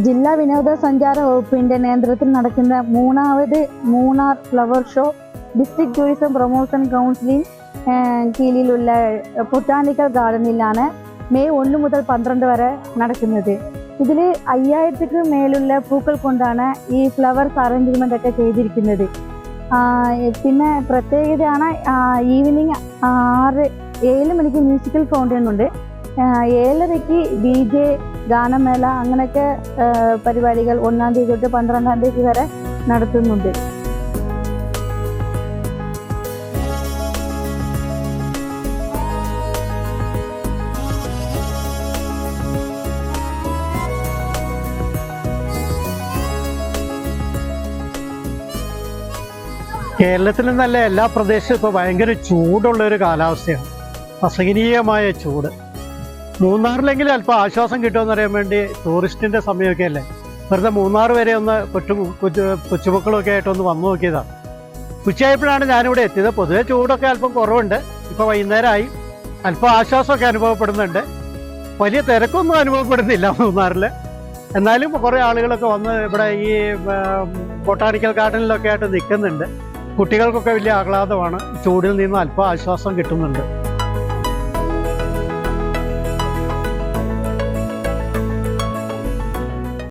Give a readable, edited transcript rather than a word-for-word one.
ജില്ലാ വിനോദസഞ്ചാര വകുപ്പിന്റെ നേതൃത്വത്തിൽ നടക്കുന്ന മൂന്നാമത് Munnar flower show district tourism promotion counselling കീഴിലുള്ള ബൊട്ടാണിക്കൽ ഗാർഡനിലാണ് മെയ് 1 മുതൽ 12 വരെ നടക്കുന്നത്. ഇതിൽ 5000ക്ക് മേലുള്ള പൂക്കൾ കൊണ്ടാണ് ഈ ഫ്ലവർസ് അറേഞ്ച്മെന്റ് ഒക്കെ ചെയ്തിരിക്കുന്നത്. പിന്നെ പ്രത്യേകതയാണ് ഈവനിങ് 7 മണിക്ക് മ്യൂസിക്കൽ ഫൗണ്ടൈൻ ഉണ്ട്. 7:30ക്ക് DJ ഗാനമേള അങ്ങനെയൊക്കെ പരിപാടികൾ 1-ാം തീയതി തൊട്ട് 12-ാം തീയതി വരെ നടത്തുന്നുണ്ട്. കേരളത്തിൽ നിന്നല്ല എല്ലാ പ്രദേശത്തും ഇപ്പോൾ ഭയങ്കര ചൂടുള്ളൊരു കാലാവസ്ഥയാണ്, അസഹനീയമായ ചൂട്. മൂന്നാറിലെങ്കിലും അല്പം ആശ്വാസം കിട്ടുമെന്ന് അറിയാൻ വേണ്ടി ടൂറിസ്റ്റിൻ്റെ സമയമൊക്കെ അല്ലേ, വെറുതെ മൂന്നാർ വരെ ഒന്ന് കൊച്ചുമക്കളൊക്കെ ആയിട്ടൊന്ന് വന്നു നോക്കിയതാണ്. ഉച്ചയായപ്പോഴാണ് ഞാനിവിടെ എത്തിയത്. പൊതുവെ ചൂടൊക്കെ അല്പം കുറവുണ്ട്. ഇപ്പോൾ വൈകുന്നേരമായി, അല്പം ആശ്വാസമൊക്കെ അനുഭവപ്പെടുന്നുണ്ട്. വലിയ തിരക്കൊന്നും അനുഭവപ്പെടുന്നില്ല മൂന്നാറിൽ. എന്നാലും കുറേ ആളുകളൊക്കെ വന്ന് ഇവിടെ ഈ ബൊട്ടാണിക്കൽ ഗാർഡനിലൊക്കെ ആയിട്ട് നിൽക്കുന്നുണ്ട്. കുട്ടികൾക്കൊക്കെ വലിയ ആഹ്ലാദമാണ്. ചൂടിൽ നിന്ന് അല്പം ആശ്വാസം കിട്ടുന്നുണ്ട്.